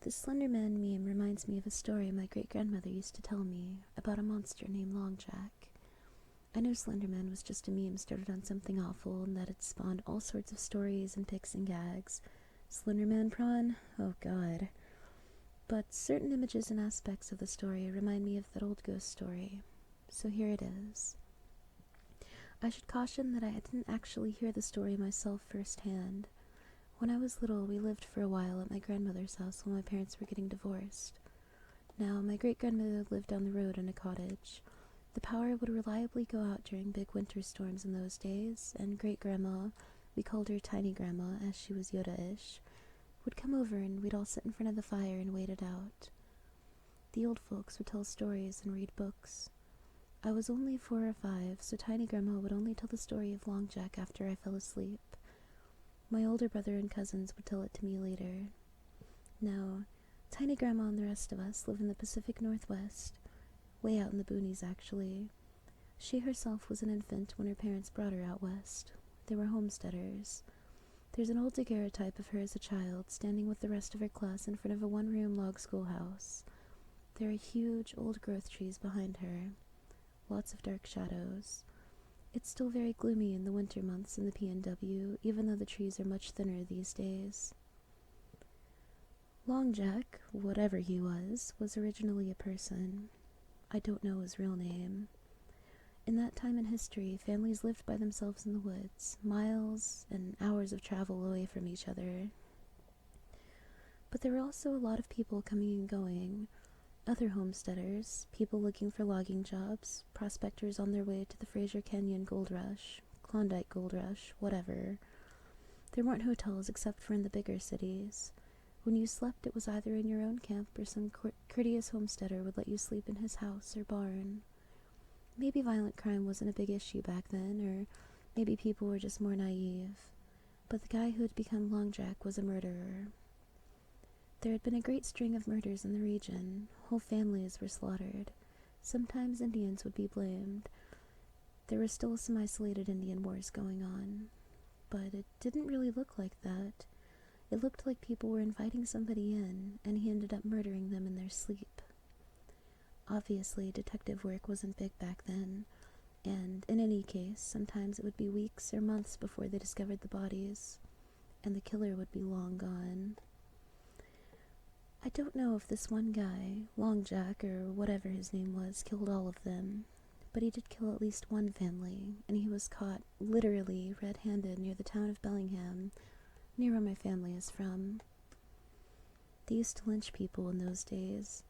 The Slender Man meme reminds me of a story my great-grandmother used to tell me about a monster named Long Jack. I know Slender Man was just a meme started on something awful and that it spawned all sorts of stories and pics and gags. Slender Man prawn? Oh god. But certain images and aspects of the story remind me of that old ghost story. So here it is. I should caution that I didn't actually hear the story myself firsthand. When I was little, we lived for a while at my grandmother's house while my parents were getting divorced. Now, my great-grandmother lived down the road in a cottage. The power would reliably go out during big winter storms in those days, and great-grandma, we called her Tiny Grandma as she was Yoda-ish, would come over and we'd all sit in front of the fire and wait it out. The old folks would tell stories and read books. I was only 4 or 5, so Tiny Grandma would only tell the story of Long Jack after I fell asleep. My older brother and cousins would tell it to me later. Now, Tiny Grandma and the rest of us live in the Pacific Northwest, way out in the boonies actually. She herself was an infant when her parents brought her out west. They were homesteaders. There's an old daguerreotype of her as a child, standing with the rest of her class in front of a one-room log schoolhouse. There are huge, old-growth trees behind her. Lots of dark shadows. It's still very gloomy in the winter months in the PNW, even though the trees are much thinner these days. Long Jack, whatever he was originally a person. I don't know his real name. In that time in history, families lived by themselves in the woods, miles and hours of travel away from each other. But there were also a lot of people coming and going. Other homesteaders, people looking for logging jobs, prospectors on their way to the Fraser Canyon Gold Rush, Klondike Gold Rush, whatever. There weren't hotels except for in the bigger cities. When you slept, it was either in your own camp or some courteous homesteader would let you sleep in his house or barn. Maybe violent crime wasn't a big issue back then, or maybe people were just more naive. But the guy who had become Long Jack was a murderer. There had been a great string of murders in the region. Whole families were slaughtered. Sometimes Indians would be blamed. There were still some isolated Indian wars going on. But it didn't really look like that. It looked like people were inviting somebody in, and he ended up murdering them in their sleep. Obviously, detective work wasn't big back then, and in any case, sometimes it would be weeks or months before they discovered the bodies, and the killer would be long gone. I don't know if this one guy, Long Jack or whatever his name was, killed all of them, but he did kill at least one family, and he was caught literally red-handed near the town of Bellingham, near where my family is from. They used to lynch people in those days.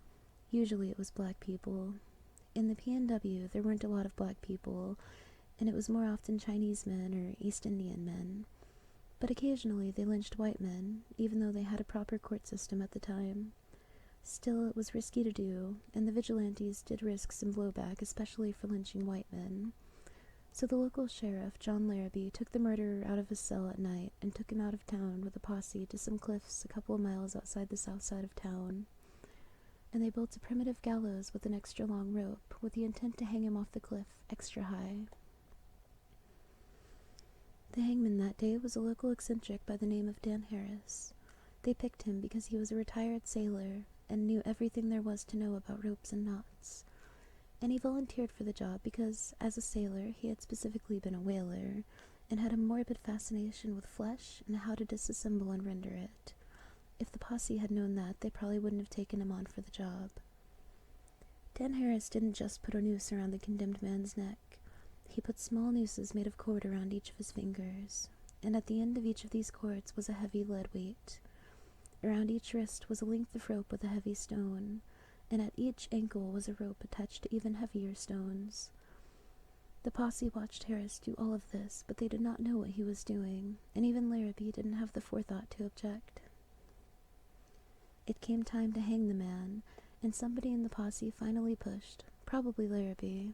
Usually it was black people. In the PNW, there weren't a lot of black people, and it was more often Chinese men or East Indian men. But occasionally they lynched white men, even though they had a proper court system at the time. Still, it was risky to do, and the vigilantes did risk some blowback, especially for lynching white men. So the local sheriff, John Larrabee, took the murderer out of his cell at night and took him out of town with a posse to some cliffs a couple of miles outside the south side of town. And they built a primitive gallows with an extra long rope, with the intent to hang him off the cliff extra high. The hangman that day was a local eccentric by the name of Dan Harris. They picked him because he was a retired sailor and knew everything there was to know about ropes and knots. And he volunteered for the job because, as a sailor, he had specifically been a whaler and had a morbid fascination with flesh and how to disassemble and render it. If the posse had known that, they probably wouldn't have taken him on for the job. Dan Harris didn't just put a noose around the condemned man's neck. He put small nooses made of cord around each of his fingers, and at the end of each of these cords was a heavy lead weight. Around each wrist was a length of rope with a heavy stone, and at each ankle was a rope attached to even heavier stones. The posse watched Harris do all of this, but they did not know what he was doing, and even Larrabee didn't have the forethought to object. It came time to hang the man, and somebody in the posse finally pushed, probably Larrabee,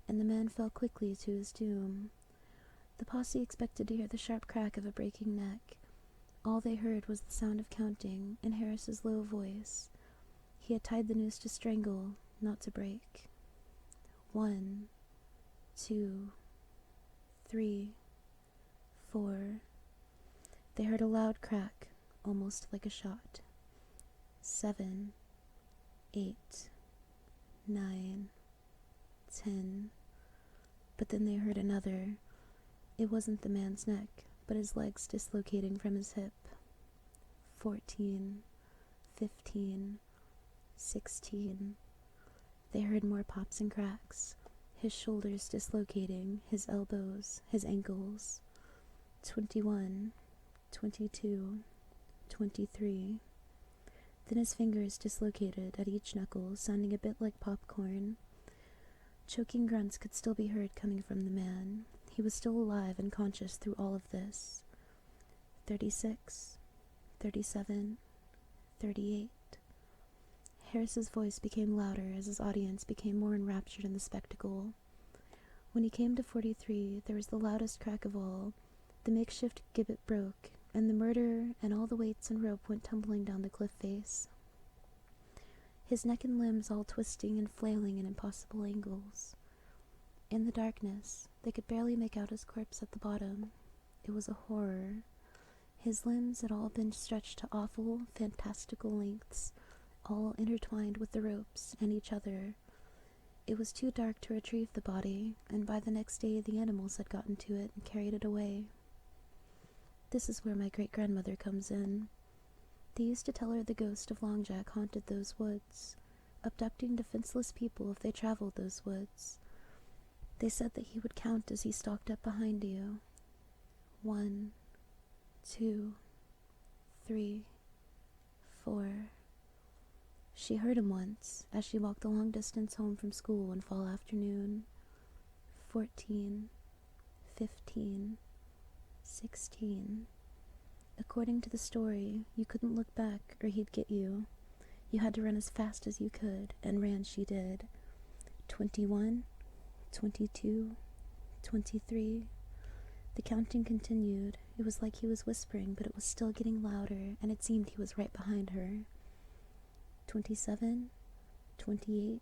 and the man fell quickly to his doom. The posse expected to hear the sharp crack of a breaking neck. All they heard was the sound of counting, and Harris's low voice. He had tied the noose to strangle, not to break. 1, 2, 3, 4. They heard a loud crack, almost like a shot. 7, 8, 9, 10. But then they heard another. It wasn't the man's neck, but his legs dislocating from his hip. 14, 15, 16. They heard more pops and cracks. His shoulders dislocating, his elbows, his ankles. 21, 22, 23. Then his fingers dislocated at each knuckle, sounding a bit like popcorn. Choking grunts could still be heard coming from the man. He was still alive and conscious through all of this. 36, 37, 38. Harris's voice became louder as his audience became more enraptured in the spectacle. When he came to 43, there was the loudest crack of all. The makeshift gibbet broke, and the murderer and all the weights and rope went tumbling down the cliff face. His neck and limbs all twisting and flailing in impossible angles. In the darkness, they could barely make out his corpse at the bottom. It was a horror. His limbs had all been stretched to awful, fantastical lengths, all intertwined with the ropes and each other. It was too dark to retrieve the body, and by the next day the animals had gotten to it and carried it away. This is where my great-grandmother comes in. They used to tell her the ghost of Long Jack haunted those woods, abducting defenseless people if they traveled those woods. They said that he would count as he stalked up behind you. 1, 2, 3, 4. She heard him once, as she walked the long distance home from school one fall afternoon. 14, 15, 16. According to the story, you couldn't look back or he'd get you. You had to run as fast as you could, and ran she did. 21, 22, 23. The counting continued. It was like he was whispering, but it was still getting louder, and it seemed he was right behind her. 27, 28.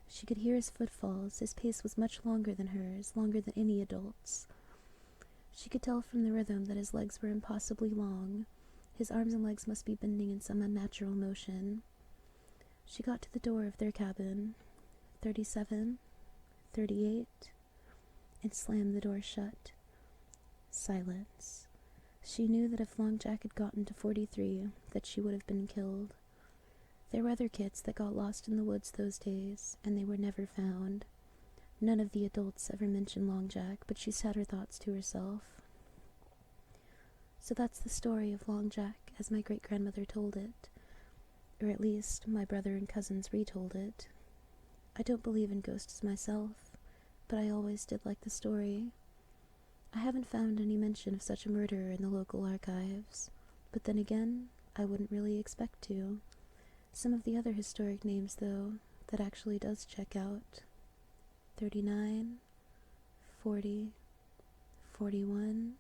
She could hear his footfalls. His pace was much longer than hers, longer than any adult's. She could tell from the rhythm that his legs were impossibly long. His arms and legs must be bending in some unnatural motion. She got to the door of their cabin, 37, 38, and slammed the door shut. Silence. She knew that if Long Jack had gotten to 43, that she would have been killed. There were other kids that got lost in the woods those days, and they were never found. None of the adults ever mentioned Long Jack, but she said her thoughts to herself. So that's the story of Long Jack, as my great-grandmother told it. Or at least, my brother and cousins retold it. I don't believe in ghosts myself, but I always did like the story. I haven't found any mention of such a murderer in the local archives, but then again, I wouldn't really expect to. Some of the other historic names, though, that actually does check out. 39, 40, 41,